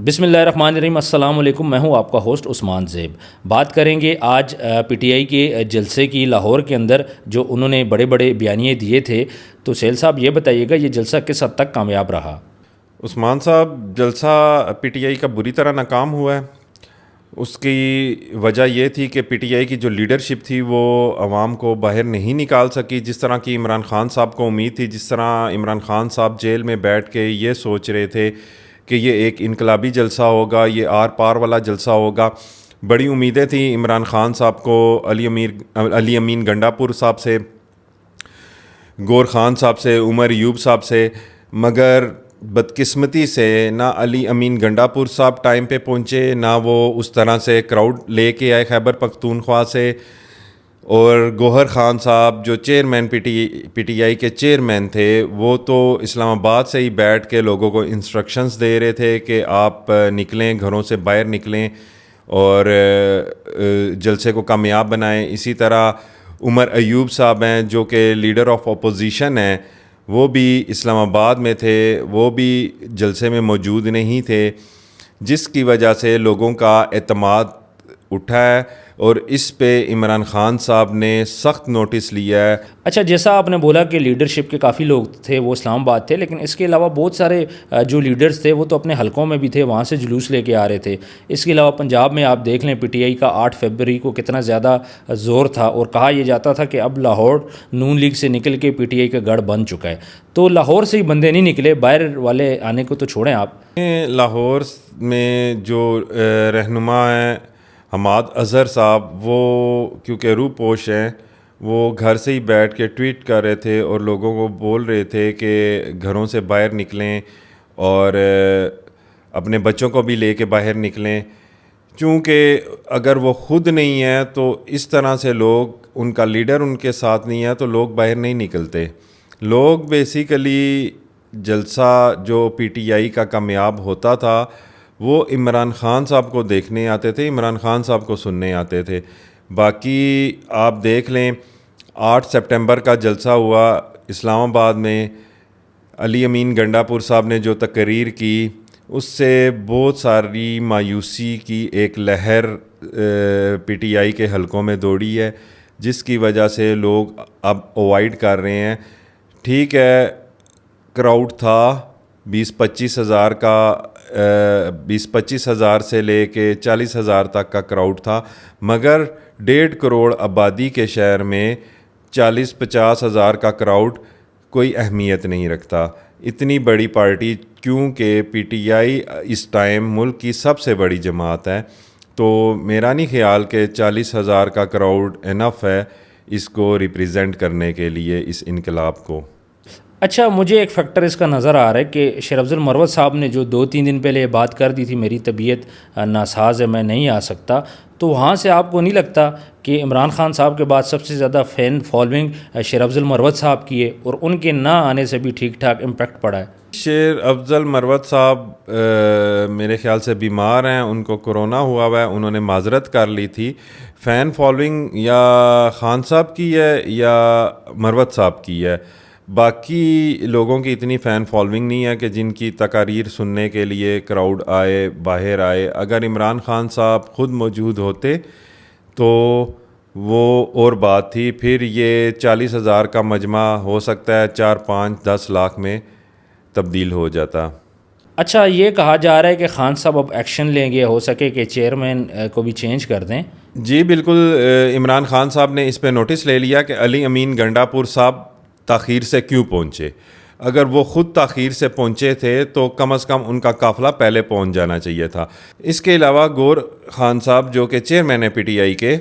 بسم اللہ الرحمن الرحیم۔ السلام علیکم، میں ہوں آپ کا ہوسٹ عثمان زیب۔ بات کریں گے آج پی ٹی آئی کے جلسے کی لاہور کے اندر، جو انہوں نے بڑے بڑے بیانیے دیے تھے۔ تو سیل صاحب یہ بتائیے گا یہ جلسہ کس حد تک کامیاب رہا؟ عثمان صاحب، جلسہ پی ٹی آئی کا بری طرح ناکام ہوا ہے۔ اس کی وجہ یہ تھی کہ پی ٹی آئی کی جو لیڈرشپ تھی وہ عوام کو باہر نہیں نکال سکی، جس طرح کی عمران خان صاحب کو امید تھی، جس طرح عمران خان صاحب جیل میں بیٹھ کے یہ سوچ رہے تھے کہ یہ ایک انقلابی جلسہ ہوگا، یہ آر پار والا جلسہ ہوگا۔ بڑی امیدیں تھیں عمران خان صاحب کو، علی امین گنڈا پور صاحب سے، گور خان صاحب سے، عمر ایوب صاحب سے، مگر بدقسمتی سے نہ علی امین گنڈا پور صاحب ٹائم پہ پہنچے، نہ وہ اس طرح سے کراؤڈ لے کے آئے خیبر پختونخوا سے۔ اور گوہر خان صاحب جو چیئرمین پی ٹی آئی کے چیئرمین تھے، وہ تو اسلام آباد سے ہی بیٹھ کے لوگوں کو انسٹرکشنز دے رہے تھے کہ آپ نکلیں، گھروں سے باہر نکلیں اور جلسے کو کامیاب بنائیں۔ اسی طرح عمر ایوب صاحب ہیں جو کہ لیڈر آف اپوزیشن ہیں، وہ بھی اسلام آباد میں تھے، وہ بھی جلسے میں موجود نہیں تھے، جس کی وجہ سے لوگوں کا اعتماد اٹھا ہے اور اس پہ عمران خان صاحب نے سخت نوٹس لیا ہے۔ اچھا، جیسا آپ نے بولا کہ لیڈرشپ کے کافی لوگ تھے وہ اسلام آباد تھے، لیکن اس کے علاوہ بہت سارے جو لیڈرز تھے وہ تو اپنے حلقوں میں بھی تھے، وہاں سے جلوس لے کے آ رہے تھے۔ اس کے علاوہ پنجاب میں آپ دیکھ لیں پی ٹی آئی کا 8 فروری کو کتنا زیادہ زور تھا، اور کہا یہ جاتا تھا کہ اب لاہور نون لیگ سے نکل کے پی ٹی آئی کا گڑھ بن چکا ہے۔ تو لاہور سے ہی بندے نہیں نکلے، باہر والے آنے کو تو چھوڑیں آپ۔ لاہور میں جو رہنما ہیں حماد اظہر صاحب، وہ کیونکہ روح پوش ہیں، وہ گھر سے ہی بیٹھ کے ٹویٹ کر رہے تھے اور لوگوں کو بول رہے تھے کہ گھروں سے باہر نکلیں اور اپنے بچوں کو بھی لے کے باہر نکلیں، چونکہ اگر وہ خود نہیں ہیں تو اس طرح سے لوگ، ان کا لیڈر ان کے ساتھ نہیں ہے تو لوگ باہر نہیں نکلتے۔ لوگ بیسیکلی جلسہ جو پی ٹی آئی کا کامیاب ہوتا تھا وہ عمران خان صاحب کو دیکھنے آتے تھے، عمران خان صاحب کو سننے آتے تھے۔ باقی آپ دیکھ لیں 8 سپٹمبر کا جلسہ ہوا اسلام آباد میں، علی امین گنڈا پور صاحب نے جو تقریر کی اس سے بہت ساری مایوسی کی ایک لہر پی ٹی آئی کے حلقوں میں دوڑی ہے، جس کی وجہ سے لوگ اب اوائڈ کر رہے ہیں۔ ٹھیک ہے، کراؤڈ تھا 20-25 ہزار کا، 20-25 ہزار سے لے کے 40 ہزار تک کا کراؤڈ تھا، مگر 1.5 کروڑ آبادی کے شہر میں 40-50 ہزار کا کراؤڈ کوئی اہمیت نہیں رکھتا۔ اتنی بڑی پارٹی، کیونکہ P T I us time ملک کی سب سے بڑی جماعت ہے، تو میرا نہیں خیال کہ 40 ہزار کا کراؤڈ انف ہے اس کو ریپریزنٹ کرنے کے لیے، اس انقلاب کو۔ اچھا، مجھے ایک فیکٹر اس کا نظر آ رہا ہے کہ شیر افضل مروت صاحب نے جو 2-3 دن پہلے یہ بات کر دی تھی میری طبیعت ناساز ہے، میں نہیں آ سکتا، تو وہاں سے آپ کو نہیں لگتا کہ عمران خان صاحب کے بعد سب سے زیادہ فین فالوئنگ شیر افضل مروت صاحب کی ہے، اور ان کے نہ آنے سے بھی ٹھیک ٹھاک امپیکٹ پڑا ہے؟ شیر افضل مروت صاحب میرے خیال سے بیمار ہیں، ان کو کرونا ہوا ہے، انہوں نے معذرت کر لی تھی۔ فین فالوئنگ یا خان صاحب کی ہے یا مروت صاحب کی ہے، باقی لوگوں کی اتنی فین فالوئنگ نہیں ہے کہ جن کی تقاریر سننے کے لیے کراؤڈ آئے، باہر آئے۔ اگر عمران خان صاحب خود موجود ہوتے تو وہ اور بات تھی، پھر یہ 40 ہزار کا مجمع ہو سکتا ہے 4-5-10 لاکھ میں تبدیل ہو جاتا۔ اچھا، یہ کہا جا رہا ہے کہ خان صاحب اب ایکشن لیں گے، ہو سکے کہ چیئرمین کو بھی چینج کر دیں۔ جی بالکل، عمران خان صاحب نے اس پہ نوٹس لے لیا کہ علی امین گنڈا پور صاحب تاخیر سے کیوں پہنچے۔ اگر وہ خود تاخیر سے پہنچے تھے تو کم از کم ان کا قافلہ پہلے پہنچ جانا چاہیے تھا۔ اس کے علاوہ گور خان صاحب جو کہ چیئرمین ہے پی ٹی آئی کے،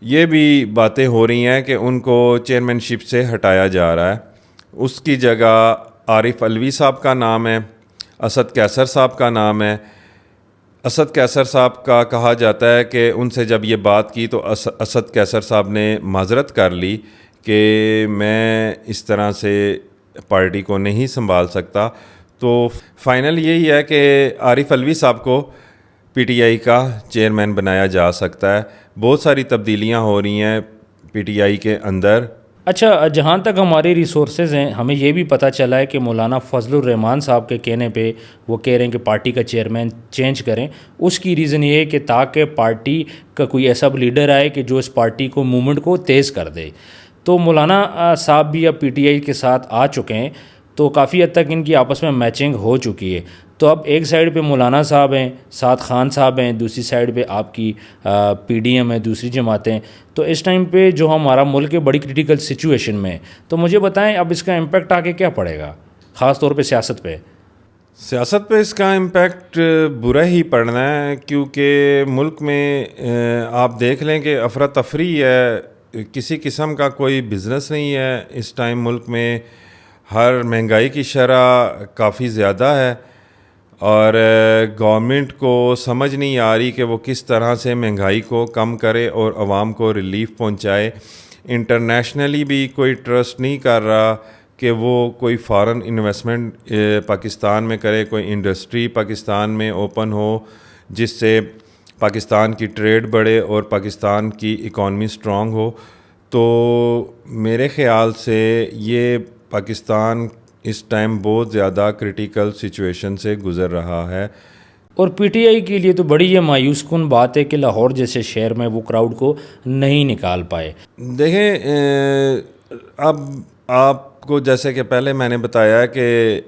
یہ بھی باتیں ہو رہی ہیں کہ ان کو چیئرمین شپ سے ہٹایا جا رہا ہے، اس کی جگہ عارف علوی صاحب کا نام ہے، اسد کیسر صاحب کا نام ہے۔ اسد کیسر صاحب کا کہا جاتا ہے کہ ان سے جب یہ بات کی تو اسد کیسر صاحب نے معذرت کر لی کہ میں اس طرح سے پارٹی کو نہیں سنبھال سکتا۔ تو فائنل یہی ہے کہ عارف علوی صاحب کو پی ٹی آئی کا چیئرمین بنایا جا سکتا ہے۔ بہت ساری تبدیلیاں ہو رہی ہیں پی ٹی آئی کے اندر۔ اچھا، جہاں تک ہماری ریسورسز ہیں ہمیں یہ بھی پتہ چلا ہے کہ مولانا فضل الرحمان صاحب کے کہنے پہ وہ کہہ رہے ہیں کہ پارٹی کا چیئرمین چینج کریں. اس کی ریزن یہ ہے کہ تاکہ پارٹی کا کوئی ایسا لیڈر آئے کہ جو اس پارٹی کو موومنٹ کو تیز کر دے. تو مولانا صاحب بھی اب پی ٹی آئی کے ساتھ آ چکے ہیں تو کافی حد تک ان کی آپس میں میچنگ ہو چکی ہے. تو اب ایک سائیڈ پہ مولانا صاحب ہیں، ساتھ خان صاحب ہیں، دوسری سائیڈ پہ آپ کی پی ڈی ایم ہے، دوسری جماعتیں. تو اس ٹائم پہ جو ہمارا ملک ہے بڑی کریٹیکل سچویشن میں ہے. تو مجھے بتائیں اب اس کا امپیکٹ آگے کیا پڑے گا، خاص طور پہ سیاست پہ؟ سیاست پہ اس کا امپیکٹ برا ہی پڑنا ہے، کیونکہ ملک میں آپ دیکھ لیں کہ افراتفری ہے، کسی قسم کا کوئی بزنس نہیں ہے اس ٹائم ملک میں. ہر مہنگائی کی شرح کافی زیادہ ہے اور گورنمنٹ کو سمجھ نہیں آ رہی کہ وہ کس طرح سے مہنگائی کو کم کرے اور عوام کو ریلیف پہنچائے. انٹرنیشنلی بھی کوئی ٹرسٹ نہیں کر رہا کہ وہ کوئی فارن انویسٹمنٹ پاکستان میں کرے، کوئی انڈسٹری پاکستان میں اوپن ہو جس سے پاکستان کی ٹریڈ بڑھے اور پاکستان کی اکانومی اسٹرانگ ہو. تو میرے خیال سے یہ پاکستان اس ٹائم بہت زیادہ کرٹیکل سچویشن سے گزر رہا ہے. اور پی ٹی آئی کے لیے تو بڑی یہ مایوس کن بات ہے کہ لاہور جیسے شہر میں وہ کراؤڈ کو نہیں نکال پائے. دیکھیں، اب آپ کو جیسے کہ پہلے میں نے بتایا کہ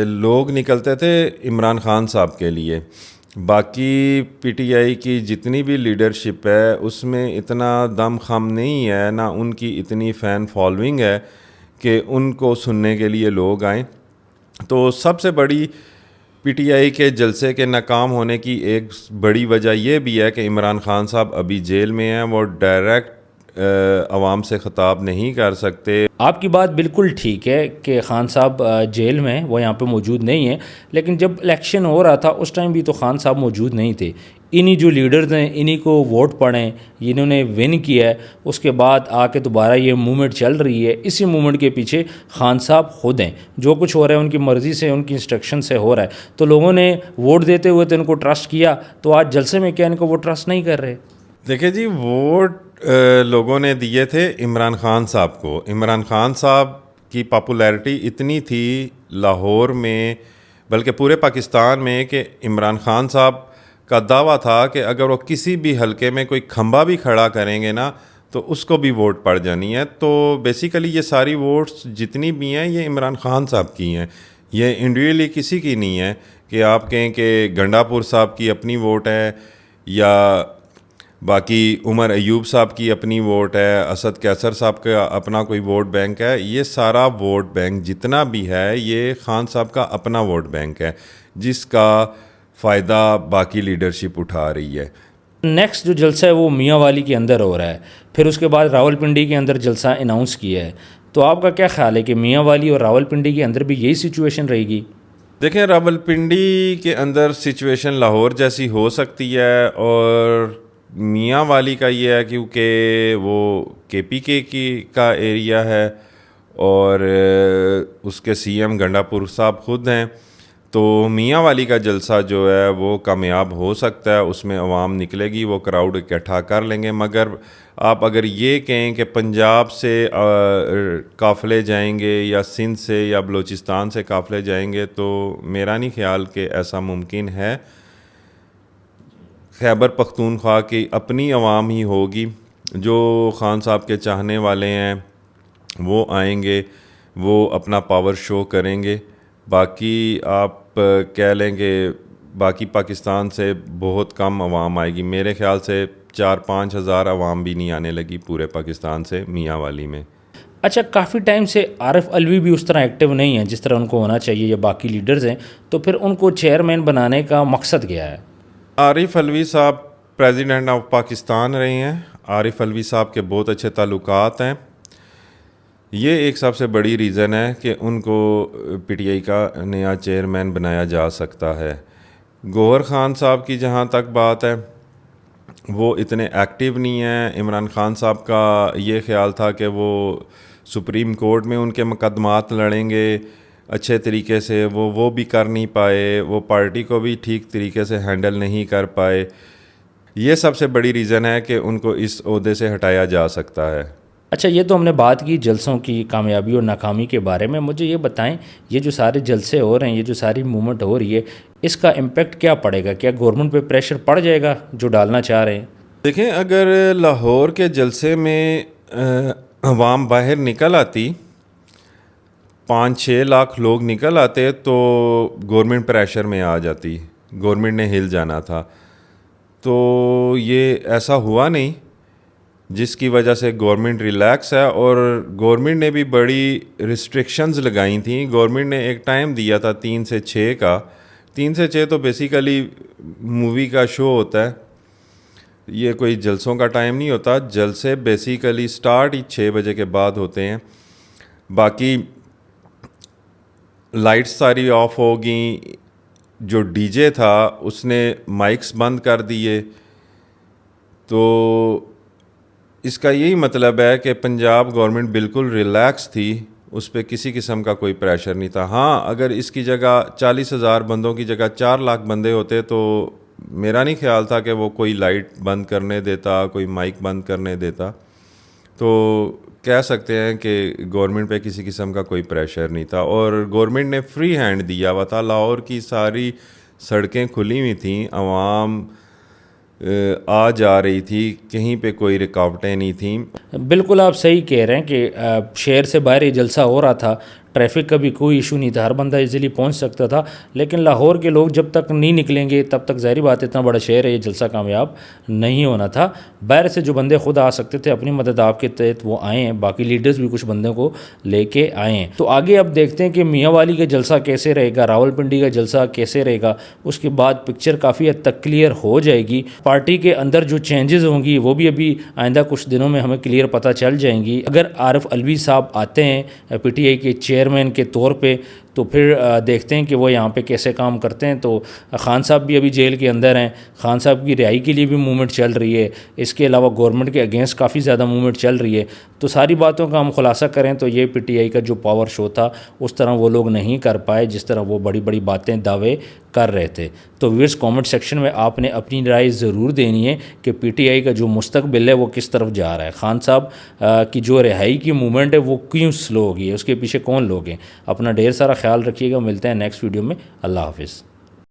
لوگ نکلتے تھے عمران خان صاحب کے لیے، باقی پی ٹی آئی کی جتنی بھی لیڈرشپ ہے اس میں اتنا دم خم نہیں ہے، نہ ان کی اتنی فین فالوئنگ ہے کہ ان کو سننے کے لیے لوگ آئیں. تو سب سے بڑی پی ٹی آئی کے جلسے کے ناکام ہونے کی ایک بڑی وجہ یہ بھی ہے کہ عمران خان صاحب ابھی جیل میں ہیں، وہ ڈائریکٹ عوام سے خطاب نہیں کر سکتے. آپ کی بات بالکل ٹھیک ہے کہ خان صاحب جیل میں وہ یہاں پہ موجود نہیں ہیں، لیکن جب الیکشن ہو رہا تھا اس ٹائم بھی تو خان صاحب موجود نہیں تھے. انہی جو لیڈرز ہیں انہی کو ووٹ پڑیں، انہوں نے ون کیا ہے، اس کے بعد آ کے دوبارہ یہ موومنٹ چل رہی ہے. اسی موومنٹ کے پیچھے خان صاحب خود ہیں، جو کچھ ہو رہا ہے ان کی مرضی سے، ان کی انسٹرکشن سے ہو رہا ہے. تو لوگوں نے ووٹ دیتے ہوئے تو ان کو ٹرسٹ کیا، تو آج جلسے میں کیا ان کو وہ ٹرسٹ نہیں کر رہے؟ دیکھیں جی، ووٹ لوگوں نے دیے تھے عمران خان صاحب کو. عمران خان صاحب کی پاپولیرٹی اتنی تھی لاہور میں بلکہ پورے پاکستان میں کہ عمران خان صاحب کا دعویٰ تھا کہ اگر وہ کسی بھی حلقے میں کوئی کھمبا بھی کھڑا کریں گے نا تو اس کو بھی ووٹ پڑ جانی ہے. تو بیسیکلی یہ ساری ووٹس جتنی بھی ہیں یہ عمران خان صاحب کی ہیں، یہ انڈیویجلی کسی کی نہیں ہے کہ آپ کہیں کہ گنڈا پور صاحب کی اپنی ووٹ ہے یا باقی عمر ایوب صاحب کی اپنی ووٹ ہے، اسد کیسر صاحب کا اپنا کوئی ووٹ بینک ہے. یہ سارا ووٹ بینک جتنا بھی ہے یہ خان صاحب کا اپنا ووٹ بینک ہے جس کا فائدہ باقی لیڈرشپ اٹھا رہی ہے. نیکسٹ جو جلسہ ہے وہ میاں والی کے اندر ہو رہا ہے، پھر اس کے بعد راول پنڈی کے اندر جلسہ اناؤنس کیا ہے. تو آپ کا کیا خیال ہے کہ میاں والی اور راول پنڈی کے اندر بھی یہی سچویشن رہے گی؟ دیکھیں، راول پنڈی کے اندر سچویشن لاہور جیسی ہو سکتی ہے اور میاں والی کا یہ ہے کیونکہ وہ کے پی کے کا ایریا ہے اور اس کے سی ایم گنڈا پور صاحب خود ہیں. تو میاں والی کا جلسہ جو ہے وہ کامیاب ہو سکتا ہے، اس میں عوام نکلے گی، وہ کراؤڈ اکٹھا کر لیں گے. مگر آپ اگر یہ کہیں کہ پنجاب سے قافلے جائیں گے یا سندھ سے یا بلوچستان سے قافلے جائیں گے تو میرا نہیں خیال کہ ایسا ممکن ہے. خیبر پختونخوا کی اپنی عوام ہی ہوگی، جو خان صاحب کے چاہنے والے ہیں وہ آئیں گے، وہ اپنا پاور شو کریں گے. باقی آپ کہہ لیں کہ باقی پاکستان سے بہت کم عوام آئے گی. میرے خیال سے 4-5 ہزار عوام بھی نہیں آنے لگی پورے پاکستان سے میاں والی میں. اچھا، کافی ٹائم سے عارف علوی بھی اس طرح ایکٹیو نہیں ہیں جس طرح ان کو ہونا چاہیے یا باقی لیڈرز ہیں، تو پھر ان کو چیئرمین بنانے کا مقصد کیا ہے؟ عارف علوی صاحب پریزیڈنٹ آف پاکستان رہے ہیں، عارف علوی صاحب کے بہت اچھے تعلقات ہیں. یہ ایک سب سے بڑی ریزن ہے کہ ان کو پی ٹی آئی کا نیا چیئرمین بنایا جا سکتا ہے. گوہر خان صاحب کی جہاں تک بات ہے وہ اتنے ایکٹیو نہیں ہیں. عمران خان صاحب کا یہ خیال تھا کہ وہ سپریم کورٹ میں ان کے مقدمات لڑیں گے اچھے طریقے سے، وہ بھی کر نہیں پائے، وہ پارٹی کو بھی ٹھیک طریقے سے ہینڈل نہیں کر پائے. یہ سب سے بڑی ریزن ہے کہ ان کو اس عہدے سے ہٹایا جا سکتا ہے. اچھا، یہ تو ہم نے بات کی جلسوں کی کامیابی اور ناکامی کے بارے میں. مجھے یہ بتائیں، یہ جو سارے جلسے ہو رہے ہیں، یہ جو ساری موومنٹ ہو رہی ہے، اس کا امپیکٹ کیا پڑے گا؟ کیا گورنمنٹ پہ پریشر پڑ جائے گا جو ڈالنا چاہ رہے ہیں؟ دیکھیں، اگر لاہور کے جلسے میں عوام باہر نکل آتی، 5-6 لاکھ لوگ نکل آتے تو گورنمنٹ پریشر میں آ جاتی، گورنمنٹ نے ہل جانا تھا. تو یہ ایسا ہوا نہیں، جس کی وجہ سے گورنمنٹ ریلیکس ہے. اور گورنمنٹ نے بھی بڑی ریسٹرکشنز لگائی تھیں. گورنمنٹ نے ایک ٹائم دیا تھا 3 سے 6 کا. 3 سے 6 تو بیسیکلی مووی کا شو ہوتا ہے، یہ کوئی جلسوں کا ٹائم نہیں ہوتا. جلسے بیسیکلی سٹارٹ ہی 6 بجے کے بعد ہوتے ہیں. باقی لائٹس ساری آف ہو گئیں. جو ڈی جے تھا اس نے مائکس بند کر دیے. تو اس کا یہی مطلب ہے کہ پنجاب گورنمنٹ بالکل ریلیکس تھی، اس پہ کسی قسم کا کوئی پریشر نہیں تھا. ہاں، اگر اس کی جگہ 40,000 بندوں کی جگہ 4 لاکھ بندے ہوتے تو میرا نہیں خیال تھا کہ وہ کوئی لائٹ بند کرنے دیتا، کوئی مائک بند کرنے دیتا. تو کہہ سکتے ہیں کہ گورنمنٹ پہ کسی قسم کا کوئی پریشر نہیں تھا. اور گورنمنٹ نے فری ہینڈ دیا ہوا تھا. لاہور کی ساری سڑکیں کھلی ہوئی تھیں، عوام آ جا رہی تھی، کہیں پہ کوئی رکاوٹیں نہیں تھیں. بالکل آپ صحیح کہہ رہے ہیں کہ شہر سے باہر یہ جلسہ ہو رہا تھا، ٹریفک کا بھی کوئی ایشو نہیں تھا، ہر بندہ ایزیلی پہنچ سکتا تھا. لیکن لاہور کے لوگ جب تک نہیں نکلیں گے تب تک ظاہری بات اتنا بڑا شہر ہے، یہ جلسہ کامیاب نہیں ہونا تھا. باہر سے جو بندے خود آ سکتے تھے اپنی مدد آپ کے تحت وہ آئے ہیں، باقی لیڈرز بھی کچھ بندوں کو لے کے آئے ہیں. تو آگے اب دیکھتے ہیں کہ میاں والی کا جلسہ کیسے رہے گا، راول پنڈی کا جلسہ کیسے رہے گا. اس کے بعد پکچر کافی حد تک کلیئر ہو جائے گی. پارٹی کے اندر جو چینجز ہوں گی وہ بھی ابھی آئندہ کچھ دنوں میں ہمیں کلیئر پتہ چل جائیں گی. اگر عارف علوی صاحب آتے ہیں پی ٹی آئی کے چیئرمین کے طور پہ تو پھر دیکھتے ہیں کہ وہ یہاں پہ کیسے کام کرتے ہیں. تو خان صاحب بھی ابھی جیل کے اندر ہیں، خان صاحب کی رہائی کے لیے بھی موومنٹ چل رہی ہے. اس کے علاوہ گورنمنٹ کے اگینسٹ کافی زیادہ موومنٹ چل رہی ہے. تو ساری باتوں کا ہم خلاصہ کریں تو یہ پی ٹی آئی کا جو پاور شو تھا اس طرح وہ لوگ نہیں کر پائے جس طرح وہ بڑی بڑی باتیں دعوے کر رہے تھے. تو ویئرس کامنٹ سیکشن میں آپ نے اپنی رائے ضرور دینی ہے کہ پی ٹی آئی کا جو مستقبل ہے وہ کس طرف جا رہا ہے. خان صاحب کی جو رہائی کی موومنٹ ہے وہ کیوں سلو ہوگی ہے، اس کے پیچھے کون لوگ ہیں. اپنا ڈھیر سارا خیال رکھیے گا. ملتے ہیں نیکسٹ ویڈیو میں. اللہ حافظ.